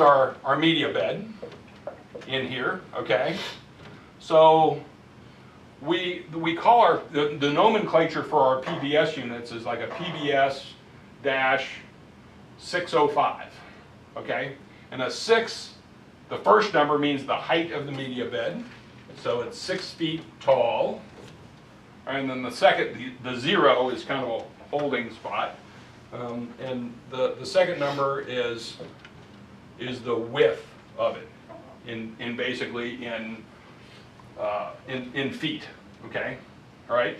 our media bed in here, okay? So we call the nomenclature for our PBS units is like a PBS-605, okay? And a 6, the first number means the height of the media bed, so it's 6 feet tall. And then the second, the 0 is kind of a holding spot. And the second number is the width of it in basically in feet, okay? All right?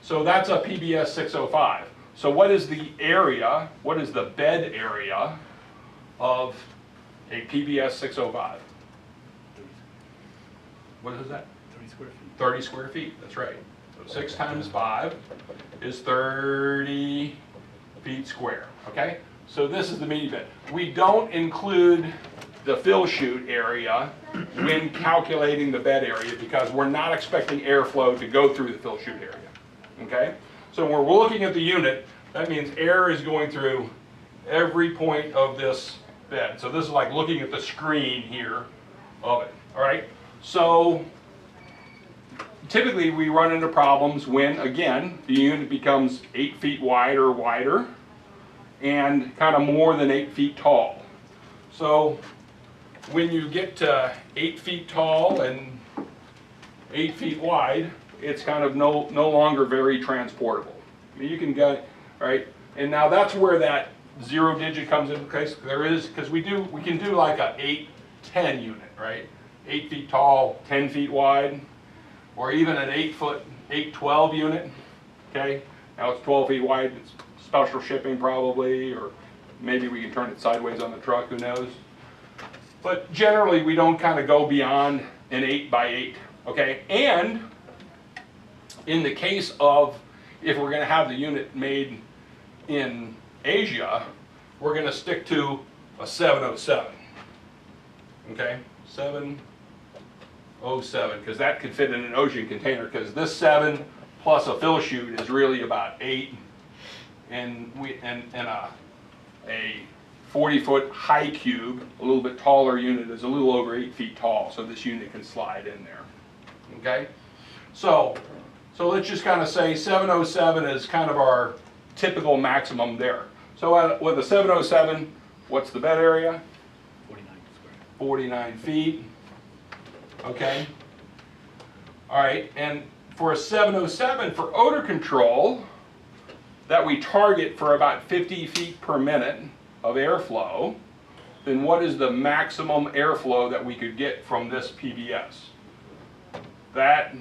So that's a PBS 605. So what is the area, what is the bed area of a PBS 605? What is that? 30 square feet. 30 square feet, that's right. So 6 times 5 is 30 feet square, okay? So this is the media bed. We don't include the fill chute area when calculating the bed area because we're not expecting airflow to go through the fill chute area, okay? So when we're looking at the unit, that means air is going through every point of this bed. So this is like looking at the screen here of it, all right? So typically we run into problems when, again, the unit becomes 8 feet wide or wider and kind of more than 8 feet tall. So when you get to 8 feet tall and 8 feet wide, it's kind of no longer very transportable. I mean, you can get, right? And now that's where that 0 digit comes into place. There is, because we can do like a 8-10 unit, right? 8 feet tall, 10 feet wide, or even an 8-12 unit, okay? Now it's 12 feet wide, it's special shipping probably, or maybe we can turn it sideways on the truck, who knows? But generally we don't kind of go beyond an 8 by 8, okay? And in the case of, if we're gonna have the unit made in Asia, we're gonna stick to a 707, okay? 707, because that could fit in an ocean container, because this 7 plus a fill chute is really about 8, and a 40-foot high cube, a little bit taller unit, is a little over 8 feet tall, so this unit can slide in there, okay? So let's just kind of say 707 is kind of our typical maximum there. So with a 707, what's the bed area? 49 square. 49 feet. Okay. All right. And for a 707, for odor control, that we target for about 50 feet per minute of airflow, then what is the maximum airflow that we could get from this PBS? That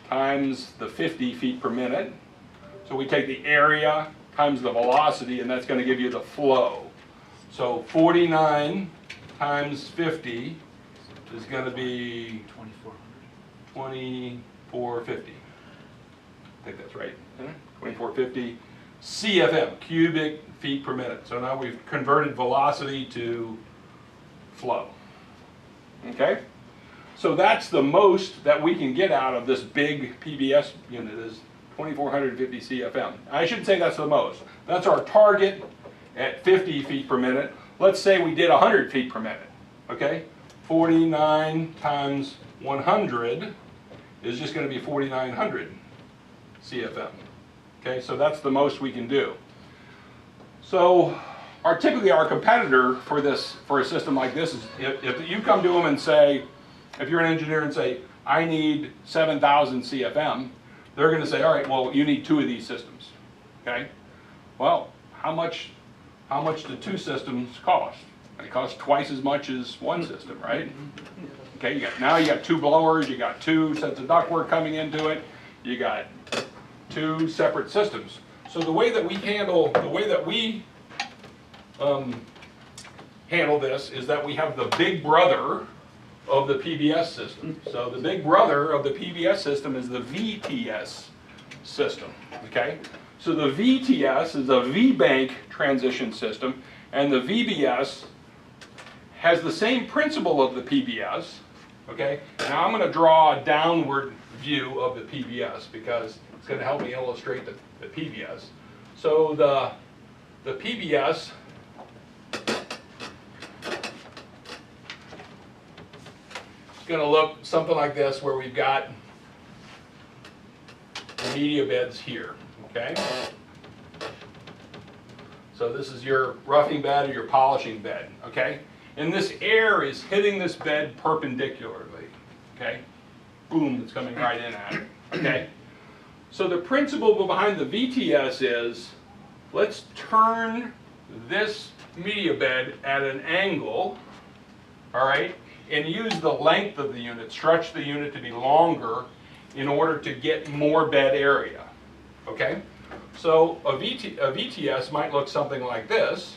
times the 50 feet per minute. So we take the area times the velocity, and that's going to give you the flow. So 49 times 50 is going to be 2450. I think that's right. 2450 CFM, cubic feet per minute. So now we've converted velocity to flow. Okay? So that's the most that we can get out of this big PBS unit is 2450 CFM. I shouldn't say that's the most. That's our target at 50 feet per minute. Let's say we did 100 feet per minute. Okay? 49 times 100 is just going to be 4900 CFM. Okay, so that's the most we can do. So typically our competitor for a system like this is if you come to them and say, if you're an engineer and say, I need 7,000 CFM, they're going to say, all right, well, you need 2 of these systems. Okay? Well, how much do 2 systems cost? They cost twice as much as one system, right? Okay, now you got 2 blowers, you got 2 sets of ductwork coming into it, you got 2 separate systems. So the way that we handle this is that we have the big brother of the PBS system. So the big brother of the PBS system is the VTS system, okay? So the VTS is a V-bank transition system, and the VBS has the same principle of the PBS, okay? Now I'm going to draw a downward view of the PBS because it's going to help me illustrate the PBS. So the PBS going to look something like this, where we've got the media beds here, okay? So this is your roughing bed or your polishing bed, okay? And this air is hitting this bed perpendicularly, okay? Boom, it's coming right in at it, okay? So the principle behind the VTS is, let's turn this media bed at an angle, all right? And use the length of the unit, stretch the unit to be longer in order to get more bed area, okay? So a VTS might look something like this.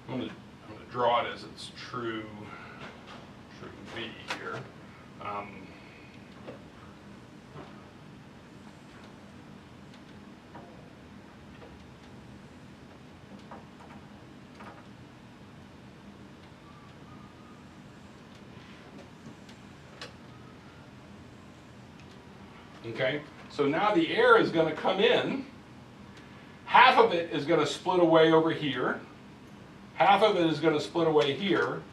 I'm going to draw it as its true V here. Okay, so now the air is going to come in. Half of it is going to split away over here. Half of it is going to split away here.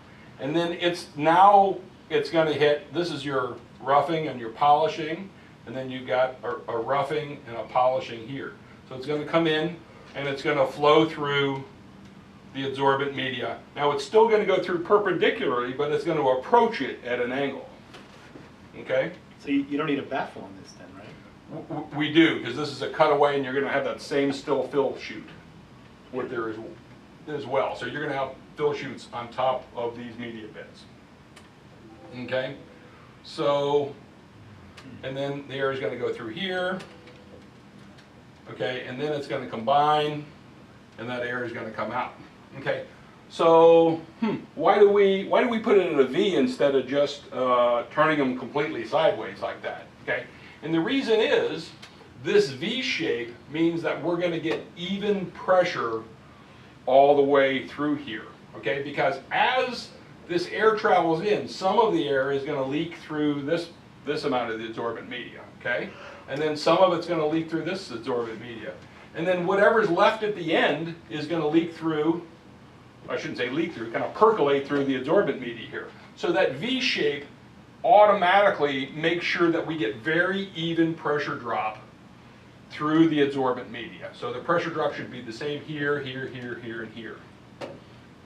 And then it's going to hit, this is your roughing and your polishing. And then you've got a roughing and a polishing here. So it's going to come in and it's going to flow through the adsorbent media. Now it's still going to go through perpendicularly, but it's going to approach it at an angle. Okay? So you don't need a baffle on this then, right? We do, because this is a cutaway and you're going to have that same still fill chute with there as well. So you're going to have fill chutes on top of these media beds. Okay? So, and then the air is going to go through here. Okay, and then it's going to combine and that air is going to come out. Okay? So, why do we put it in a V instead of just turning them completely sideways like that? Okay, and the reason is this V shape means that we're going to get even pressure all the way through here. Okay, because as this air travels in, some of the air is going to leak through this amount of the adsorbent media. Okay, and then some of it's going to leak through this adsorbent media, and then whatever's left at the end is going to leak through. I shouldn't say leak through, kind of percolate through the adsorbent media here. So that V shape automatically makes sure that we get very even pressure drop through the adsorbent media. So the pressure drop should be the same here, here, here, here, and here.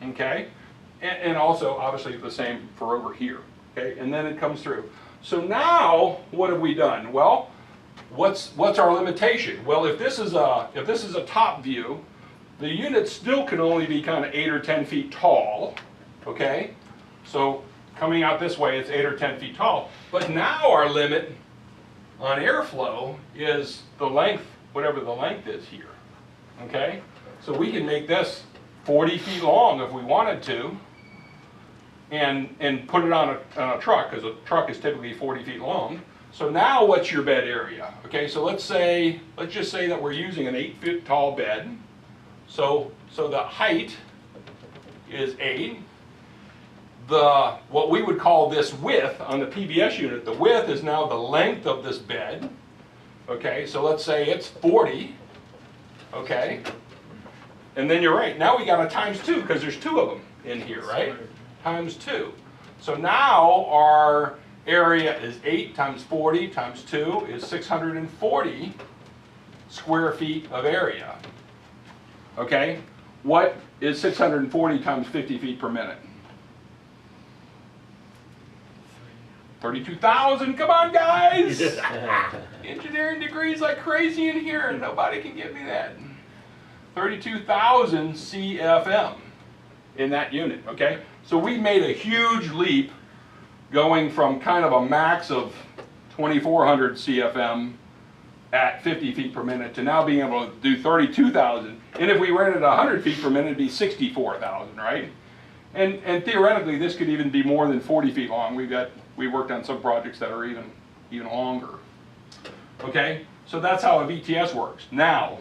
Okay? And also, obviously, the same for over here. Okay? And then it comes through. So now, what have we done? Well, what's our limitation? Well, if this is a top view, the unit still can only be kind of 8 or 10 feet tall, okay? So coming out this way, it's 8 or 10 feet tall. But now our limit on airflow is the length, whatever the length is here, okay? So we can make this 40 feet long if we wanted to, and put it on a truck, because a truck is typically 40 feet long. So now what's your bed area? Okay, so let's just say that we're using an 8-foot tall bed. So the height is 8. What we would call this width on the PBS unit, the width is now the length of this bed. Okay, so let's say it's 40. Okay, and then you're right. Now we got a times 2 because there's 2 of them in here, right? Times 2. So now our area is 8 times 40 times 2 is 640 square feet of area. Okay, what is 640 times 50 feet per minute? 32,000, come on guys! Engineering degrees like crazy in here and nobody can give me that. 32,000 CFM in that unit, okay? So we made a huge leap going from kind of a max of 2,400 CFM at 50 feet per minute to now being able to do 32,000. And if we ran it 100 feet per minute, it'd be 64,000, right? And theoretically, this could even be more than 40 feet long. We worked on some projects that are even longer. Okay, so that's how a VTS works. Now,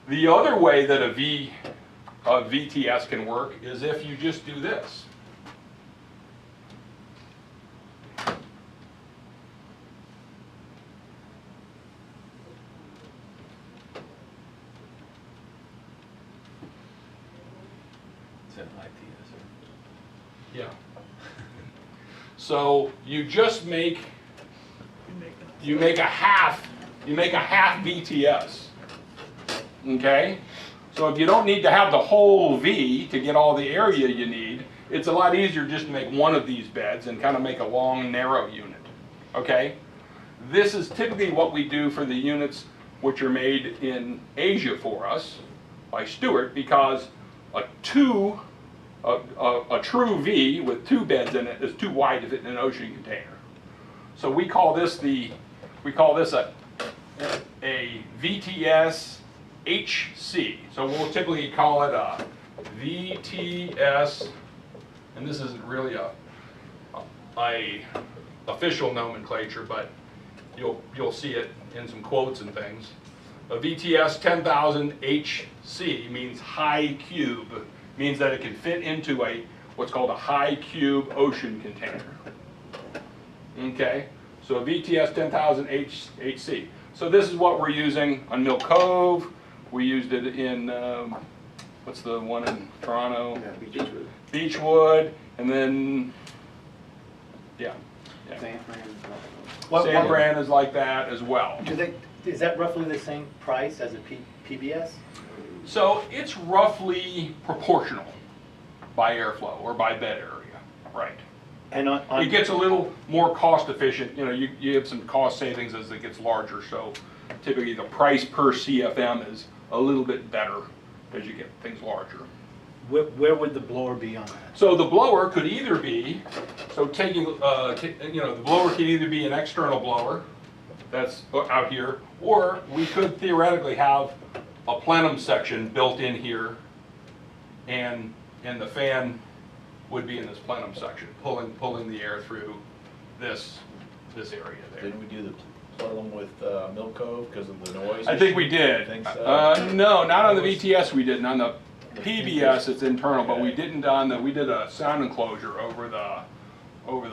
the other way that a VTS can work is if you just do this. Yeah. So you just make, you make a half VTS, okay? So if you don't need to have the whole V to get all the area you need, it's a lot easier just to make one of these beds and kind of make a long, narrow unit, okay? This is typically what we do for the units which are made in Asia for us by Stewart, because a true V with 2 beds in it is too wide to fit in an ocean container. So we call this a VTS HC. So we'll typically call it a VTS, and this isn't really a official nomenclature, but you'll see it in some quotes and things. A VTS 10,000 HC means high cube, means that it can fit into what's called a high cube ocean container. Okay, so a VTS 10,000 HC. So this is what we're using on Mill Cove. We used it in, what's the one in Toronto? Yeah, Beechwood. Beechwood, and then, yeah. San Fran is like that as well. Is that roughly the same price as a PBS? So it's roughly proportional by airflow or by bed area, right? And it gets a little more cost efficient. You know, you have some cost savings as it gets larger. So typically the price per CFM is a little bit better as you get things larger. Where would the blower be on that? So the blower could either be, so taking, you know, the blower could either be an external blower that's out here, or we could theoretically have a plenum section built in here, and the fan would be in this plenum section, pulling the air through this area there. Didn't we do the plenum with Mill Cove because of the noise? I think we did. I think so. No, not on the VTS we didn't. On the PBS it's internal, but we didn't we did a sound enclosure over the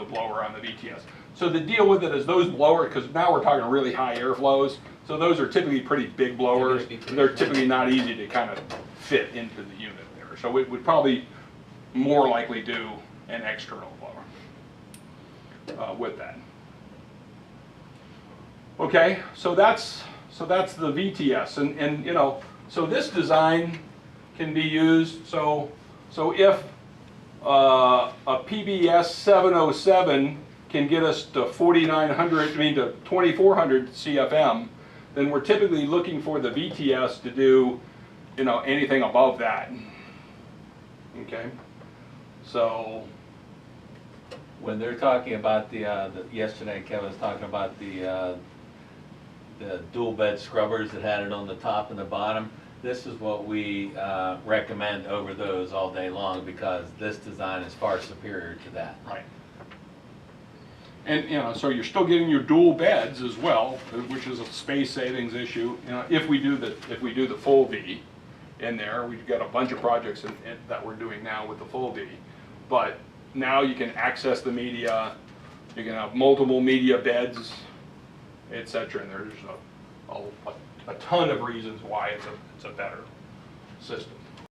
blower on the VTS. So the deal with it is those blowers, because now we're talking really high airflows, so those are typically pretty big blowers. They're typically not easy to kind of fit into the unit there. So it would probably more likely do an external blower with that. Okay, so that's the VTS, and you know, so this design can be used. So if a PBS 707 can get us to 4,900, I mean to 2,400 CFM, then we're typically looking for the VTS to do, you know, anything above that. Okay, so when they're talking about yesterday Kevin was talking about the dual bed scrubbers that had it on the top and the bottom. This is what we recommend over those all day long, because this design is far superior to that. right. And you know, so you're still getting your dual beds as well, which is a space savings issue. You know, if we do the full V in there, we've got a bunch of projects that we're doing now with the full V. But now you can access the media, you can have multiple media beds, etc. And there's a ton of reasons why it's a better system.